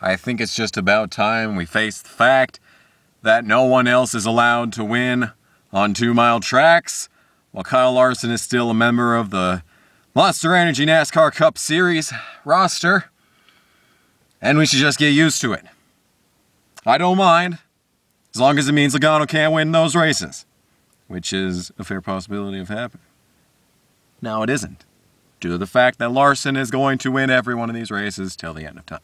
I think it's just about time we face the fact that no one else is allowed to win on 2-mile tracks, while Kyle Larson is still a member of the Monster Energy NASCAR Cup Series roster, and we should just get used to it. I don't mind, as long as it means Logano can't win those races, which is a fair possibility of happening. Now it isn't, due to the fact that Larson is going to win every one of these races till the end of time.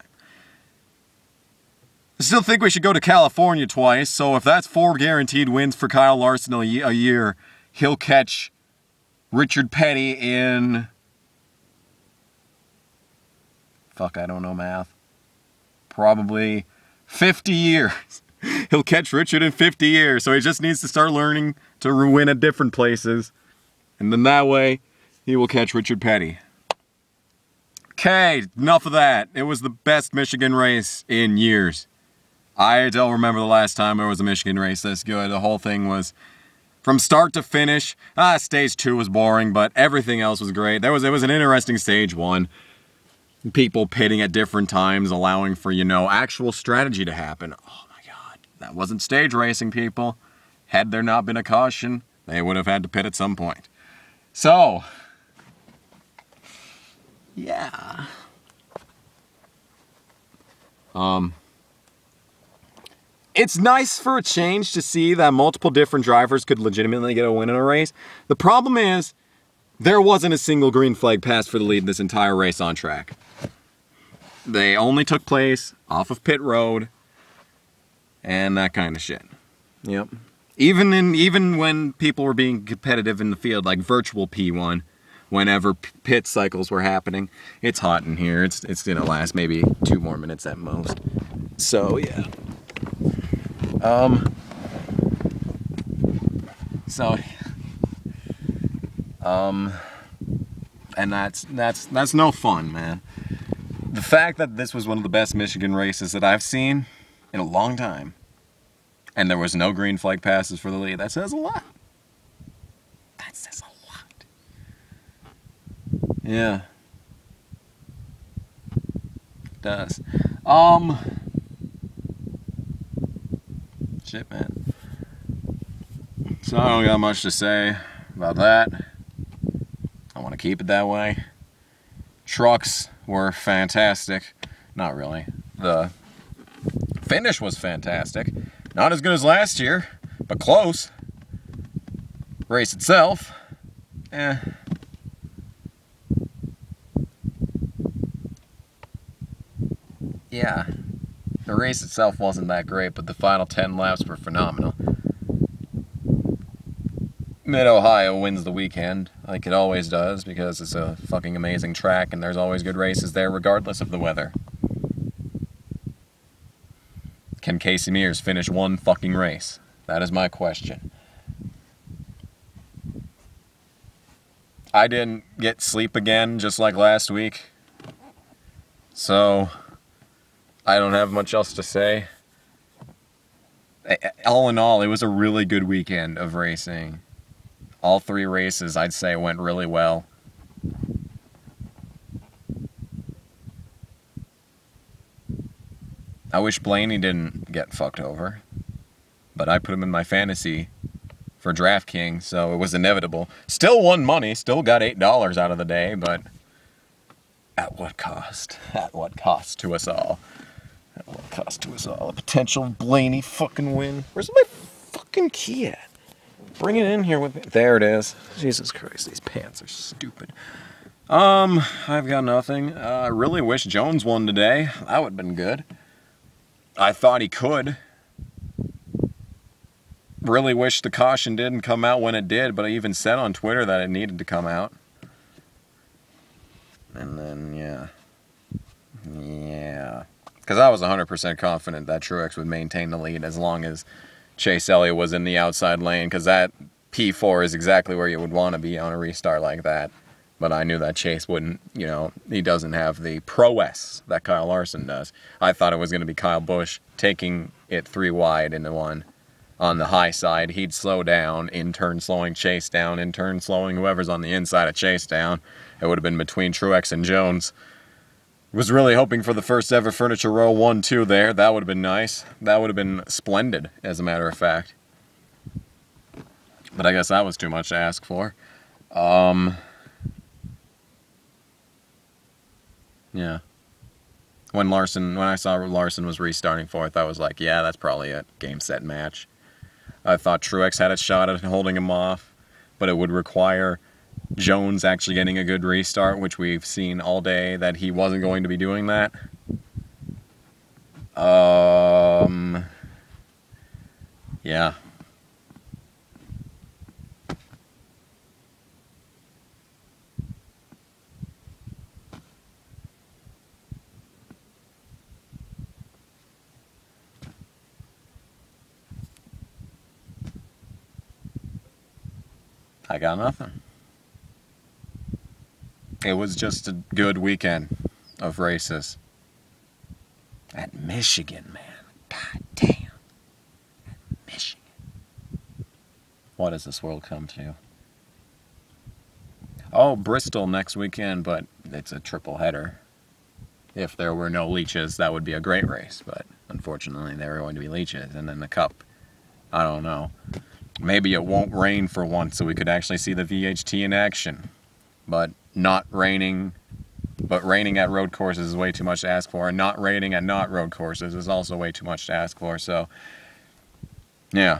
I still think we should go to California twice, so if that's 4 guaranteed wins for Kyle Larson a year, he'll catch Richard Petty in... Fuck, I don't know math. Probably 50 years. He'll catch Richard in 50 years, so he just needs to start learning to win at different places. And then that way, he will catch Richard Petty. Okay, enough of that. It was the best Michigan race in years. I don't remember the last time there was a Michigan race this good. The whole thing was from start to finish. Stage 2 was boring, but everything else was great. It was an interesting stage 1. People pitting at different times, allowing for, actual strategy to happen. Oh my God, that wasn't stage racing, people. Had there not been a caution, they would have had to pit at some point. So, yeah. It's nice for a change to see that multiple different drivers could legitimately get a win in a race. The problem is, there wasn't a single green flag pass for the lead this entire race on track. They only took place off of pit road and that kind of shit. Yep. Even when people were being competitive in the field, like virtual P1, whenever pit cycles were happening, it's hot in here. It's gonna last maybe 2 more minutes at most. So yeah. And that's no fun, man. The fact that this was one of the best Michigan races that I've seen in a long time, and there was no green flag passes for the lead, that says a lot. That says a lot. Yeah. It does. Shit, man. So I don't got much to say about that. I want to keep it that way. Trucks were fantastic. Not really. The finish was fantastic. Not as good as last year, but close. Race itself, yeah. The race itself wasn't that great, but the final 10 laps were phenomenal. Mid-Ohio wins the weekend, like it always does, because it's a fucking amazing track and there's always good races there regardless of the weather. Can Casey Mears finish one fucking race? That is my question. I didn't get sleep again, just like last week. So, I don't have much else to say. All in all, it was a really good weekend of racing. All 3 races, I'd say, went really well. I wish Blaney didn't get fucked over, but I put him in my fantasy for DraftKings, so it was inevitable. Still won money, still got $8 out of the day, but at what cost? At what cost to us all? At what cost to us all? A potential Blaney fucking win. Where's my fucking key at? Bring it in here with me. There it is. Jesus Christ, these pants are stupid. I've got nothing. I really wish Jones won today. That would have been good. I thought he could. Really wish the caution didn't come out when it did, but I even said on Twitter that it needed to come out. And then, yeah. Yeah. Because I was 100% confident that Truex would maintain the lead as long as Chase Elliott was in the outside lane, because that P4 is exactly where you would want to be on a restart like that. But I knew that Chase wouldn't, he doesn't have the prowess that Kyle Larson does. I thought it was going to be Kyle Busch taking it 3 wide into 1. On the high side, he'd slow down, in turn slowing Chase down, in turn slowing whoever's on the inside of Chase down. It would have been between Truex and Jones. Was really hoping for the first ever Furniture Row 1-2 there. That would have been nice. That would have been splendid, as a matter of fact. But I guess that was too much to ask for. Yeah. When I saw Larson was restarting fourth, I was like, yeah, that's probably it. Game, set, match. I thought Truex had a shot at holding him off, but it would require Jones actually getting a good restart, which we've seen all day that he wasn't going to be doing that. Yeah. I got nothing. It was just a good weekend of races. At Michigan, man. God damn. At Michigan. What does this world come to? Oh, Bristol next weekend, but it's a triple header. If there were no leeches, that would be a great race, but unfortunately there are going to be leeches. And then the Cup, I don't know. Maybe it won't rain for once, so we could actually see the VHT in action. But raining at road courses is way too much to ask for, and not raining at not road courses is also way too much to ask for, so yeah.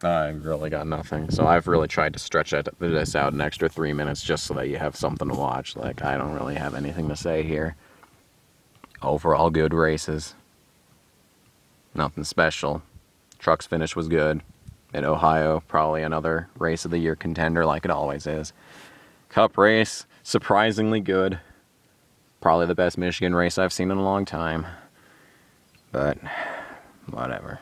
I really got nothing. So I've really tried to stretch this out an extra 3 minutes just so that you have something to watch. Like, I don't really have anything to say here. Overall good races. Nothing special. Trucks finish was good. In Ohio, probably another race of the year contender like it always is. Cup race, surprisingly good. Probably the best Michigan race I've seen in a long time. But, whatever.